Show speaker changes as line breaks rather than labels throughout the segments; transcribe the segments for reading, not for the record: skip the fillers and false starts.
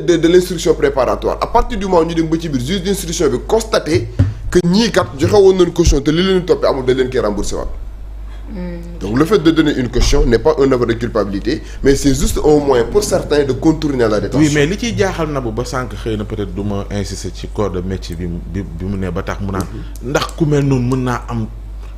de l'instruction préparatoire à partir du moment ñu dem ba ci biir juge d'instruction bi constaté que ñii kat joxe woon nañu caution te li leen toppee amul da leen koy remboursé waat. Donc le fait de donner une caution n'est pas un aveu de culpabilité mais c'est juste un moyen pour certains de contourner la détention.
Oui mais li ciy jaaxal na bu ba sànq xëy na peut-être du ma insister ci corps de métier bi mu ne ba tax mu naan ndax ku mel noonu mën naa am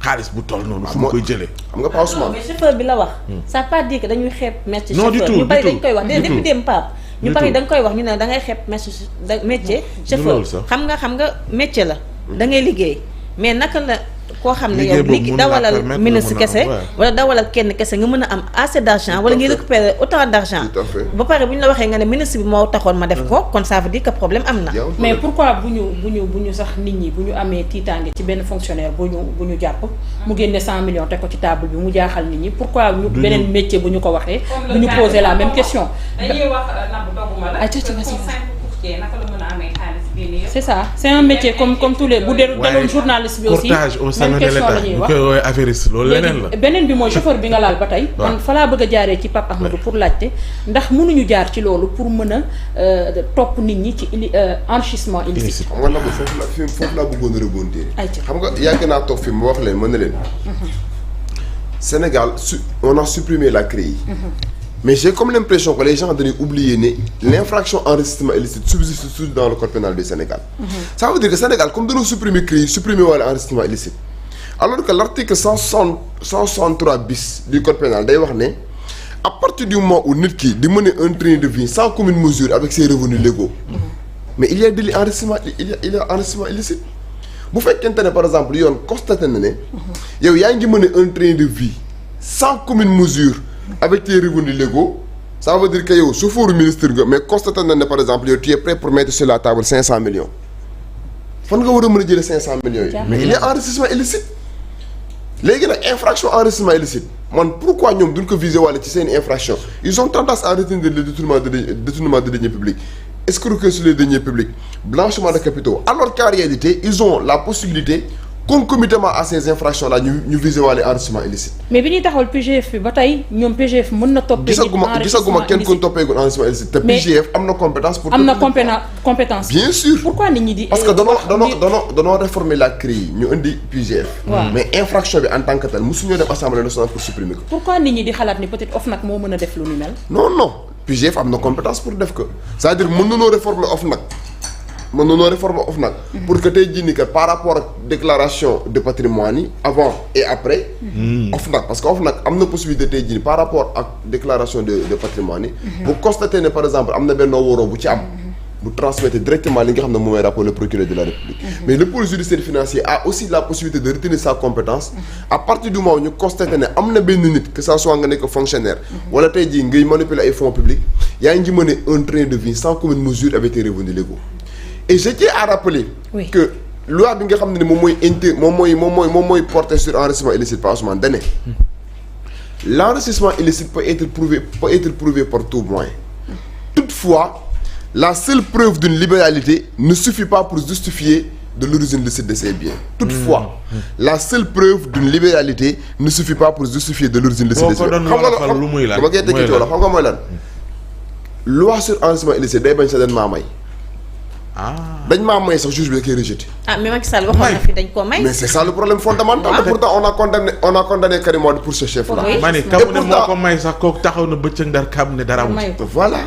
xaalis bu toll noonu. fu mu koy jëlee.
xam nga pas Ousmane
mais chauffeur bi la wax. ça veut pas dire que dañuy xeeb métier.
non du
chauffeur
tout
ñu bari dañ koy wax depuis dem Pape. ñu bari dañ koy wax ñu ne da ngay xeeb métier. chauffeur xam nga métier la. da ngay liggéey mais naka la. koo xam ne yow li dawalal ministre kese wala dawalal kenn kese nga mën a am assez d'argent wala nga récupérer autant d'argent ba pare bu ñu la waxee nga ne ministre bi moo taxoon ma def ko kon ça veut dire que problème am na.
mais pourquoi bu ñu sax nit ñi bu ñu amee tiitaange ci benn fonctionnaire bu ñu jàpp mu génne 100 millions teg ko ci table bi mu jaaxal nit ñi pourquoi ñu beneen métier bu ñu ko waxee bu ñu poser la même question.
dañuy wax nabu doguma la naka la mën a amee xaalis bii nii.
c'est ça c'est un métier comme tous les bu dee daloon journaliste bi aussi même question la ñuy wax
koy affairiste loolu leneen la.
beneen bi mooy chauffeur bi nga laal ba tey. man fa laa bëgg a jaaree ci Pape Ahmadou pour laajte ndax mënuñu jaar ci loolu pour mën a topp nit ñi ci enrichissement illicite.
xam nga nag foofu laa bëggoon a rebondir. xam nga yàgg naa toog fi mu wax leen mën na leen. Sénégal on a supprimé la CREI. Mais j'ai comme l'impression que les gens dañuy oublier ne l'infraction enrichissement illicite subsiste toujours dans le code pénal du Sénégal. Ça veut dire que Sénégal comme dañoo supprimer CREI supprimer wala enrichissement illicite alors que l'article 163 bis du code pénal day wax ne à partir du moment où nit ki di mener un train de vie sans commune mesure avec ses revenus légaux mais il y a délit enrichissement il y a enrichissement illicite bu fekkente ne par exemple yoon constaté na ne yow yaa ngi mener un train de vie sans commune mesure avec tes revenus légaux ça veut dire que yow chauffeur ministre nga mais constaté na ne par exemple yow tu es prêt pour mettre sur la table 500 millions fan nga war a mën a jëlee 500 millions yi. mais il y a enrichissement illicite. léegi nag infraction enrichissement illicite man pourquoi ñoom duñ ko viser wala ci seen infraction ils ont tendance à retenir le détournement de deniers publics escroquerie sur les deniers publics blanchiment de capitaux alors qu'en réalité ils ont la possibilité. Concomitamment à ces infractions là ñu viser waale enrichissement illicite.
mais bi ñuy taxawal PGF bi ba tey ñoom PGF mën na toppee.
gisaguma kenn ku ñu toppeegul enrichissement illicite. te PGF am na compétence pour.
am na compétence.
bien sûr
pourquoi nit ñi di.
parce que danoo réformer la CREI ñu indi PGF.
waaw mais
infraction bi en tant que tel mosuñoo dem assemblée nationale pour supprimer ko.
pourquoi nit ñi di xalaat ni peut-être OFNAC moo mën a def lu ni mel.
non PGF am na compétence pour def ko c'est-à-dire mën nañoo réformer OFNAC. mën nañoo réformer OFNAC pour que tey jii nii que par rapport ak déclaration de patrimoine yi avant et après OFNAC parce que OFNAC am na possibilité tey jii nii par rapport ak déclaration de patrimoine yi bu constater ne par exemple am na benn waroo bu ci am bu transmettre directement li nga xam ne moom mooy rapport le procureur de la République mais le pôle judiciaire financier a aussi la possibilité de retenir sa compétence à partir du moment ñu constater ne am na benn nit que ça soit nga nekk fonctionnaire wala tey jii ngay manipuler ay fonds publics yaa ngi mener un train de vie sans commune mesure avec tes revenus légaux. Et je tiens à rappeler que loi bi nga xam ne moom mooy porter sur enrichissement illicite par Ousmane Dane l'enrichissement illicite peut être prouvé par tout moyen. Toutefois, la seule preuve d'une libéralité ne suffit pas pour justifier de l'origine illicite de ces biens. Toutefois, la seule preuve d'une libéralité ne suffit pas pour justifier de l'origine illicite de ces biens. xam nga mooy lan loi sur enrichissement illicite day bañ sa den maa may. dañ maa may sax juge bi da koy rejeté.
mais Macky Sall waxoon na fi dañ koo may.
mais c'est ça le problème fondamental. et pourtant on a condamné Karim Wade pour ce chef là.
ma ne kam ne moo ko may sax kooku taxaw na bëccëg ndar kam ne dara amul.
voilà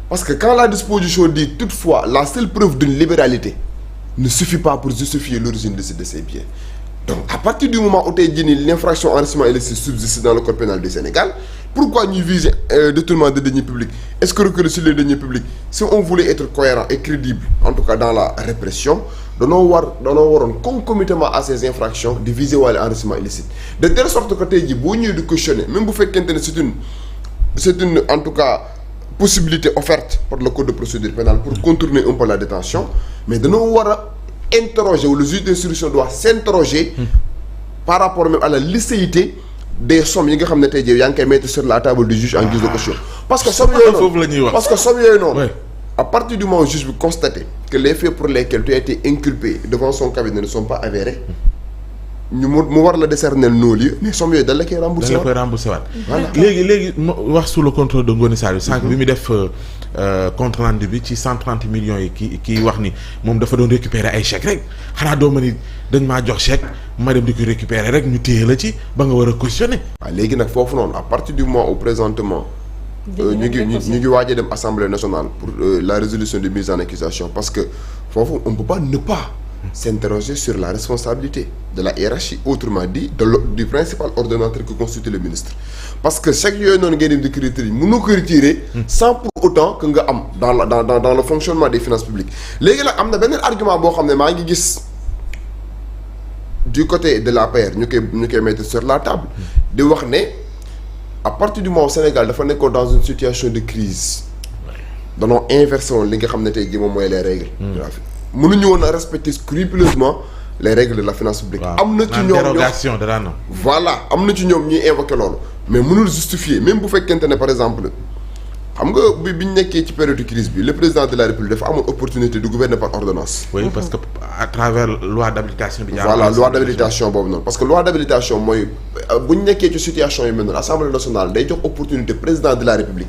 parce que quand la disposition dit toutefois la seule preuve d'une libéralité ne suffit pas pour justifier l'origine de ces biens. Donc à partir du moment où tey jii nii l'infraction enrichissement illicite subsiste dans le code pénal du Sénégal pourquoi ñuy viser détournement de deniers publics escroquerie sur les deniers publics si on voulait être cohérent et crédible en tout cas dans la répression danoo waroon concomitamment à ces infractions di viser waale enrichissement illicite de telle sorte que tey jii boo ñëwee di cautionner même bu fekkente ne c'est une en tout cas possibilité offerte par le code de procédure pénale pour contourner un peu la détention mais danoo war a interroger ou le juge d'instruction doit s'interroger par rapport même à la licéité des sommes yi nga xam ne tey jii yaa ngi koy mettre sur la table du juge en guise de caution parce que somme yooyu noonu à partir du moment où juge bi constaté que les faits pour lesquels tu as été inculpé devant son cabinet ne sont pas avérés mu war la décerner non-lieu mais somme yooyu dañ la koy remboursé
waat léegi ma wax sous le contrôle de Ngoné Saliou sànq bi mu def compte rendu bi ci 130 millions yi kii wax ni moom dafa doon récupérer ay chèques rek xanaa doo ma ni dañ maa jox chèque ma dem di ko récupérer rek ñu téye la ci ba nga war a cautionner.
waaw léegi nag foofu noonu à partir du moment où présentement ñu ngi waaj a dem assemblée nationale pour la résolution de mise en accusation parce que foofu on peut pas ne pas s'interroger sur la responsabilité de la hiérarchie, autrement dit du principal ordonnateur que constitue le ministre, parce que chaque yooyu noonu ngay dem di critères mënoo ko retirer sans pour autant que nga am dans le fonctionnement des finances publiques. Léegi nag am na beneen argument boo xam ne maa ngi gis du côté de l'APR ñu koy mettre sur la table di wax ne à partir du moment où Sénégal dafa nekkoon dans une situation de crise danoo inversé woon li nga xam ne tey jii moom mooy les règles mënuñu woon a respecter scrupuleusement les règles de la finance publique. am na ci ñoom
dérogation dara na.
voilà am na ci ñoom ñuy invoquer loolu mais mënul justifier même bu fekkente ne par exemple xam nga bi ñu nekkee ci période de crise bi le président de la République dafa amoon opportunité de gouverner par ordonnance.
oui parce que à travers loi d'habilitation bi.
voilà loi d'habilitation boobu noonu parce que loi d'habilitation mooy bu ñu nekkee ci situation yu mel noonu assemblée nationale day jox opportunité président de la République.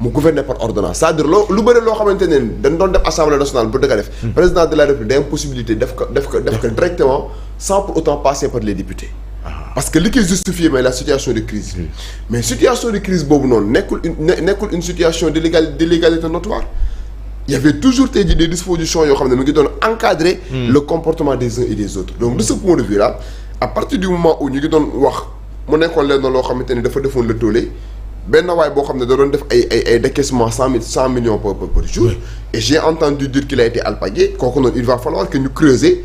mu gouverner par ordonnance c'est-à-dire lu bëri loo xamante ne dañ doon def assemblée nationale bu dëgg def président de la République day am possibilité def ko directement sans pour autant passer par les députés parce que li koy justifier mooy la situation de crise mais situation de crise boobu noonu nekkul une situation d'illégalité notoire il y avait toujours tey jii des dispositions yoo xam ne mu ngi doon encadrer le comportement des uns et des autres donc de ce point de vue là à partir du moment où ñu ngi doon wax mu nekkoon leen loo xamante ni dafa defoon le tollé benn waay boo xam ne da doon def ay décaissement 100 millions par jour et j'ai entendu dire qu'il a été alpagué kooku noonu il va falloir que ñu creuser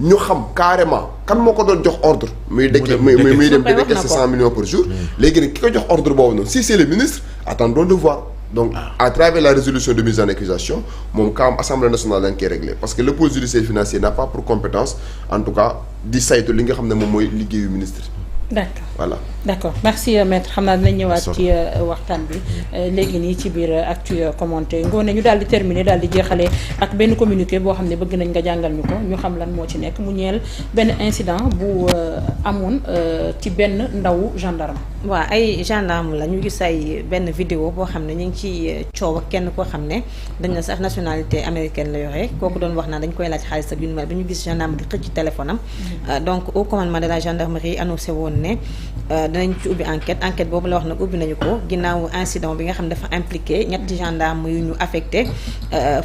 ñu xam carrément kan moo ko doon jox ordre muy dem di décaisser 100 millions par jour léegi nag ki ko jox ordre boobu noonu si c'est le ministre attendons de voir donc à travers la résolution de mise en accusation moom quand assemblée nationale dañ koy régler parce que le pôle judiciaire financier n'a pas pour compétence en tout cas di saytu li nga xam ne moom mooy liggéeyu ministre.
d'accord
voilà
d'accord merci maître xam naa dinañ ñëwaat ci waxtaan bi léegi nii ci biir actu commenté Ngoné ñu daal di terminer daal di jeexalee ak benn communiqué boo xam ne bëgg nañ nga jàngal ñu ko ñu xam lan moo ci nekk mu ñeel benn incident bu amoon ci benn ndawu gendarme.
waaw ay gendarme la ñu gis ay benn vidéo boo xam ne ñu ngi ci coow ak kenn koo xam ne dañ na sax nationalité américaine la yore kooku doon wax naa dañ koy laaj xaalis ak yu mel bi ñu gis gendarme di xëcc ci téléphone am donc au commandement de la gendarmerie annoncé woon ne dinañ ci ubbi enquête boobu la wax nag ubbi nañu ko ginnaaw incident bi nga xam ne dafa impliqué ñetti gendarme yu ñu affecté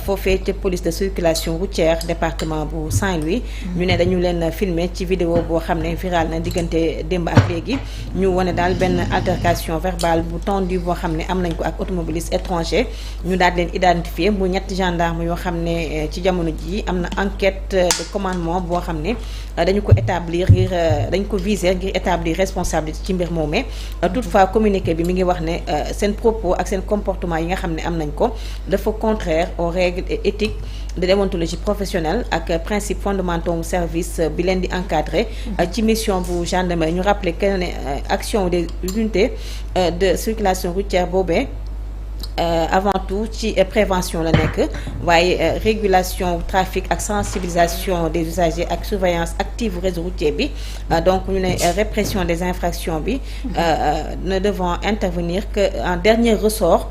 foofee te police de circulation routière département bu Saint-Louis ñu ne dañu leen filmer ci vidéo boo xam ne viral na diggante démb ak léegi ñu wane daal benn altercation verbale bu tendue boo xam ne am nañ ko ak automobiliste étranger ñu daal leen identifier mu ñetti gendarme yoo xam ne ci jamono ji am na enquête de commandement boo xam ne dañu ko établir ngir dañ ko viser ngir établir responsabilité ci mbir moomee toutefois communiqué bi mi ngi wax ne seen propos ak seen comportement yi nga xam ne am nañ ko dafa contraire aux règles et éthiques de déontologie professionnelle ak principe fondamentaux mu service bi leen di encadrer ci mission bu gendarmerie ñu rappeler que ne action des unités de circulation routière boobee avant tout ci prévention la nekk waaye régulation trafic ak sensibilisation des usagers ak surveillance active réseau routier bi donc ñu ne répression des infractions bi ne devant intervenir que en dernier ressort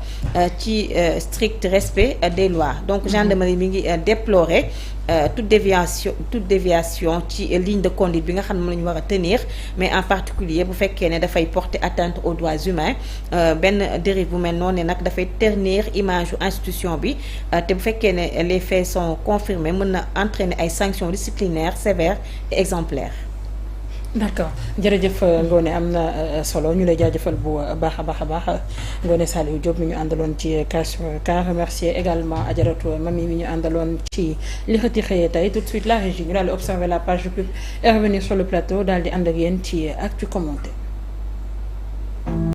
ci strict respect des lois donc gendarmerie mi ngi déplorer toute déviation ci ligne de conduite bi nga xam ne moom la ñu war a tenir mais en particulier bu fekkee ne dafay porter atteinte aux droits humains benn dérive bu mel noonu ne nag dafay ternir image u institution bi te bu fekkee ne les faits sont confirmés mën na entraîner ay sanctions disciplinaires sévères et exemplaires.
d'accord jërëjëf Ngoné am na solo ñu lay jaajëfal bu baax a baax Ngoné Saliou Diop mi ñu àndaloon ci car remercier également Adjaratou Mami mi ñu àndaloon ci li xëti xëyee tey tout de suite la régie ñu daal di observer la page de pub et revenir sur le plateau daal di ànd ak yéen ci actu commenté.